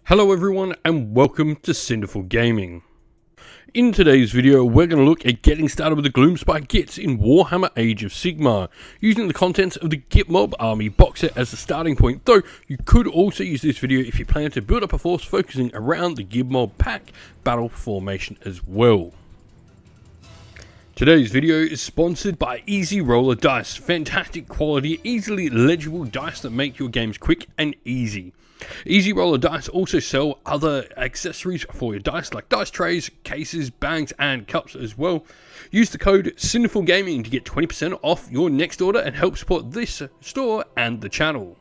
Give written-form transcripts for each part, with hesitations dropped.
Hello everyone and welcome to Cinderful Gaming. In today's video we're going to look at getting started with the Gloomspite Gitz in Warhammer Age of Sigmar, using the contents of the Gitmob army box set as the starting point, though you could also use this video if you plan to build up a force focusing around the Gitmob pack battle formation as well. Today's video is sponsored by Easy Roller Dice, fantastic quality, easily legible dice that make your games quick and easy. Easy Roller Dice also sell other accessories for your dice like dice trays, cases, bags and cups as well. Use the code CinderfulGaming to get 20% off your next order and help support this store and the channel.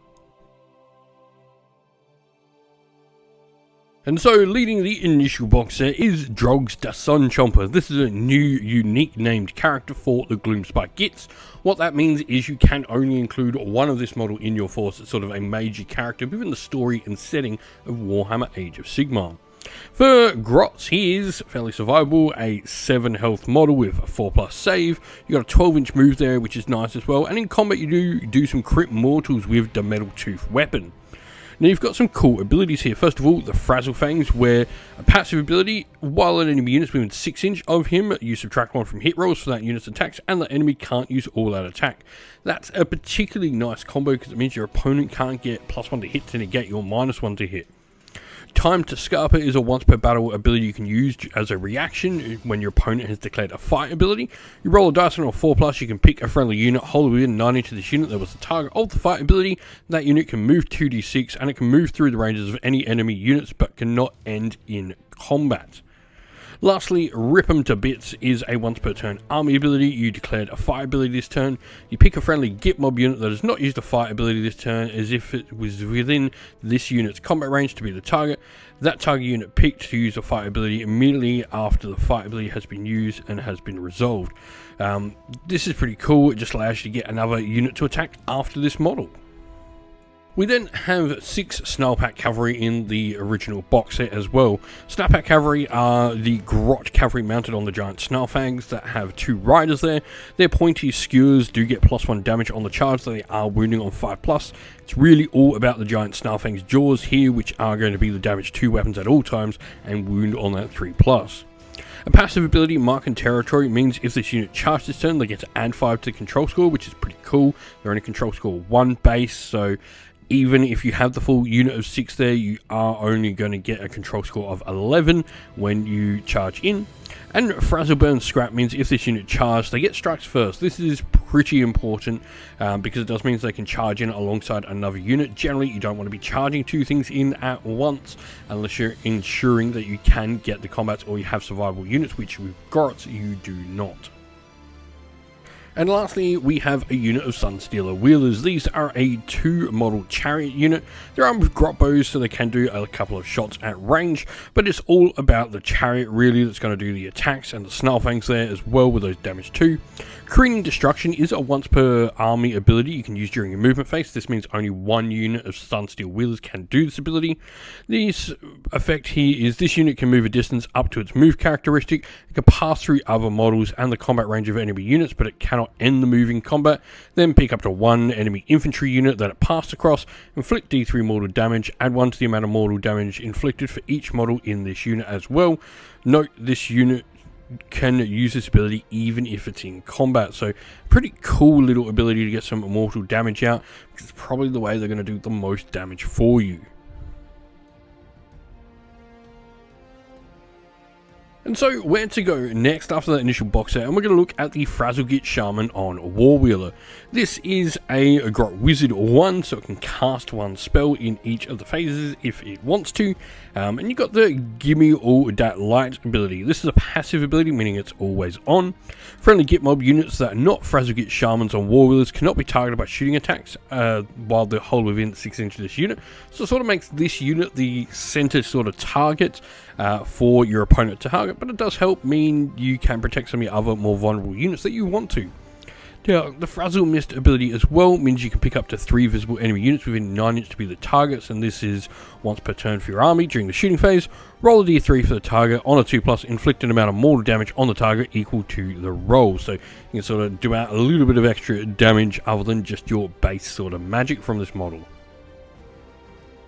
And so, leading the initial box set is Drogs the Sun Chomper. This is a new, unique named character for the Gloomspite Gitz. What that means is you can only include one of this model in your force as sort of a major character within the story and setting of Warhammer Age of Sigmar. For Grotz, he is fairly survivable, a 7 health model with a 4+ save. You got a 12-inch move there, which is nice as well. And in combat, you do some crit mortals with the Metal Tooth weapon. Now you've got some cool abilities here. First of all, the Frazzle Fangs, where a passive ability, while an enemy unit's within 6 inch of him, you subtract 1 from hit rolls for that unit's attacks, and the enemy can't use all out attack. That's a particularly nice combo because it means your opponent can't get +1 to hit to negate your -1 to hit. Time to Scarper is a once per battle ability you can use as a reaction when your opponent has declared a fight ability. You roll a dice on a 4+, you can pick a friendly unit, hold it within 9 inches of this unit that was the target of the fight ability. That unit can move 2d6 and it can move through the ranges of any enemy units but cannot end in combat. Lastly, Rip 'em to Bits is a once per turn army ability. You declared a fight ability this turn. You pick a friendly Gitmob unit that has not used a fight ability this turn as if it was within this unit's combat range to be the target. That target unit picked to use a fight ability immediately after the fight ability has been used and has been resolved. This is pretty cool. It just allows you to get another unit to attack after this model. We then have 6 Snarlpack Cavalry in the original box set as well. Snarlpack Cavalry are the Grot Cavalry mounted on the giant Snarlfangs that have 2 riders there. Their pointy skewers do get +1 damage on the charge, so they are wounding on 5+. It's really all about the giant Snarlfang's jaws here, which are going to be the damage 2 weapons at all times and wound on that 3+. A passive ability, Mark and Territory, means if this unit charges this turn, they get to add 5 to the control score, which is pretty cool. They're only control score 1 base, so even if you have the full unit of 6 there, you are only going to get a control score of 11 when you charge in. And Frazzle Burn Scrap means if this unit charges, they get strikes first. This is pretty important because it does mean they can charge in alongside another unit. Generally, you don't want to be charging 2 things in at once unless you're ensuring that you can get the combats or you have survivable units, which with Grotz you do not. And lastly, we have a unit of Sunstealer Wheelers. These are a 2 model chariot unit. They're armed with grot bows, so they can do a couple of shots at range, but it's all about the chariot really that's going to do the attacks, and the Snarlfangs there as well with those damage too. Careening Destruction is a once per army ability you can use during your movement phase. This means only 1 unit of Sunsteel Wheelers can do this ability. This effect here is this unit can move a distance up to its move characteristic. It can pass through other models and the combat range of enemy units, but it cannot end the moving combat. Then pick up to 1 enemy infantry unit that it passed across, inflict D3 mortal damage, add 1 to the amount of mortal damage inflicted for each model in this unit as well. Note this unit can use this ability even if it's in combat, so pretty cool little ability to get some mortal damage out, because it's probably the way they're going to do the most damage for you. And so, where to go next after that initial box set, and we're going to look at the Frazzle Gitz Shaman on Warwheeler. This is a Grot Wizard 1, so it can cast 1 spell in each of the phases if it wants to. And you've got the Gimme All Dat Light ability. This is a passive ability, meaning it's always on. Friendly Gitmob units that are not Frazzle Gitz Shamans on Warwheelers cannot be targeted by shooting attacks while they're held within 6 inches of this unit. So it sort of makes this unit the center sort of target for your opponent to target, but it does help mean you can protect some of your other more vulnerable units that you want to. Now, the Frazzle Mist ability as well means you can pick up to 3 visible enemy units within 9 inches to be the targets, and this is once per turn for your army during the shooting phase. Roll a d3 for the target on a 2+, inflict an amount of mortal damage on the target equal to the roll. So you can sort of do out a little bit of extra damage other than just your base sort of magic from this model.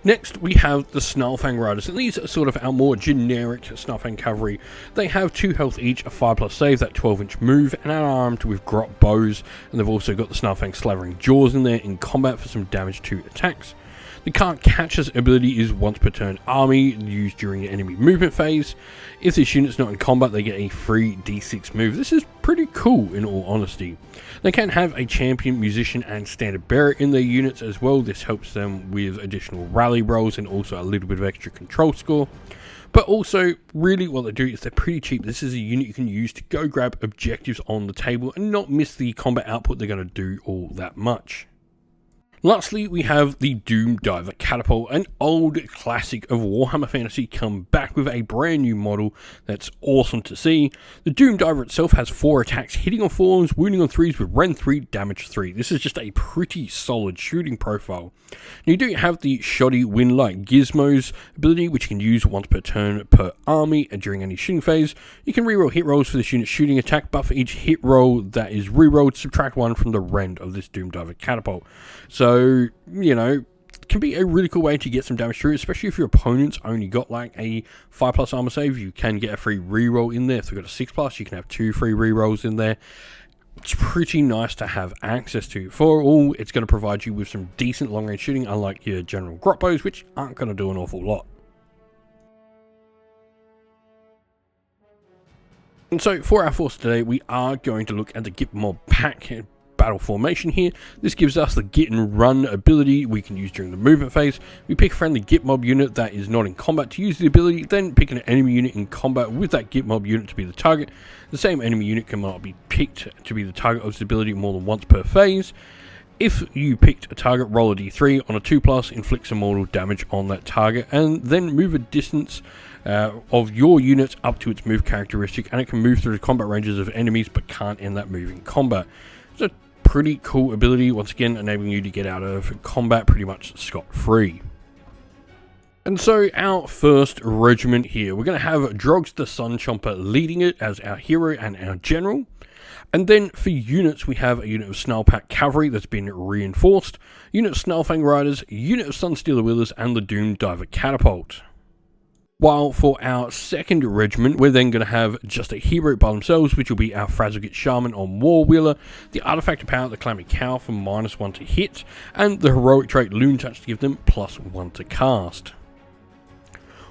Next, we have the Snarlfang Riders, and these are sort of our more generic Snarlfang cavalry. They have 2 health each, a 5+ save, that 12-inch move, and are armed with grot bows, and they've also got the Snarlfang Slavering Jaws in there in combat for some damage to attacks. The Can't Catch Us ability is once per turn army, used during the enemy movement phase. If this unit's not in combat, they get a free d6 move. This is pretty cool in all honesty. They can have a champion, musician and standard bearer in their units as well. This helps them with additional rally rolls and also a little bit of extra control score. But also, really what they do is they're pretty cheap. This is a unit you can use to go grab objectives on the table and not miss the combat output they're going to do all that much. Lastly, we have the Doom Diver Catapult, an old classic of Warhammer Fantasy come back with a brand new model that's awesome to see. The Doom Diver itself has 4 attacks, hitting on 4s, wounding on 3s with Rend 3, damage 3. This is just a pretty solid shooting profile. Now, you do have the Shoddy Windlight Gizmos ability, which you can use once per turn per army and during any shooting phase. You can reroll hit rolls for this unit's shooting attack, but for each hit roll that is rerolled, subtract 1 from the Rend of this Doom Diver Catapult. So, you know, it can be a really cool way to get some damage through, especially if your opponent's only got like a 5+ armor save. You can get a free reroll in there. If they've got a 6+, you can have 2 free rerolls in there. It's pretty nice to have access to. For all, it's going to provide you with some decent long-range shooting, unlike your general grot bows, which aren't going to do an awful lot. And so, for our force today, we are going to look at the Gitmob pack battle formation here. This gives us the Git and Run ability we can use during the movement phase. We pick a friendly Gitmob unit that is not in combat to use the ability, then pick an enemy unit in combat with that Gitmob unit to be the target. The same enemy unit cannot be picked to be the target of this ability more than once per phase. If you picked a target, roll a d3 on a 2+, inflict some mortal damage on that target, and then move a distance of your unit up to its move characteristic, and it can move through the combat ranges of enemies but can't end that move in combat. It's a pretty cool ability, once again enabling you to get out of combat pretty much scot-free. And so our first regiment here, we're going to have Drogs the Sun Chomper leading it as our hero and our general. And then for units, we have a unit of Snarlpack Cavalry that's been reinforced, unit of Snarlfang Riders, unit of Sunstealer Wheelers, and the Doom Diver Catapult. While for our second regiment, we're then going to have just a hero by themselves, which will be our Frazzlegate Shaman on War Wheeler, the Artifact of Power, the Calamity Cow for -1 to hit, and the heroic trait Loon Touch to give them +1 to cast.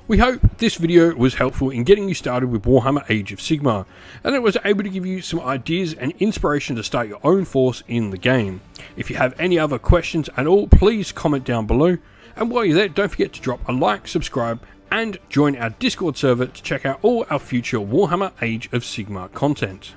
We hope this video was helpful in getting you started with Warhammer Age of Sigmar, and it was able to give you some ideas and inspiration to start your own force in the game. If you have any other questions at all, please comment down below, and while you're there, don't forget to drop a like, subscribe, and join our Discord server to check out all our future Warhammer Age of Sigmar content.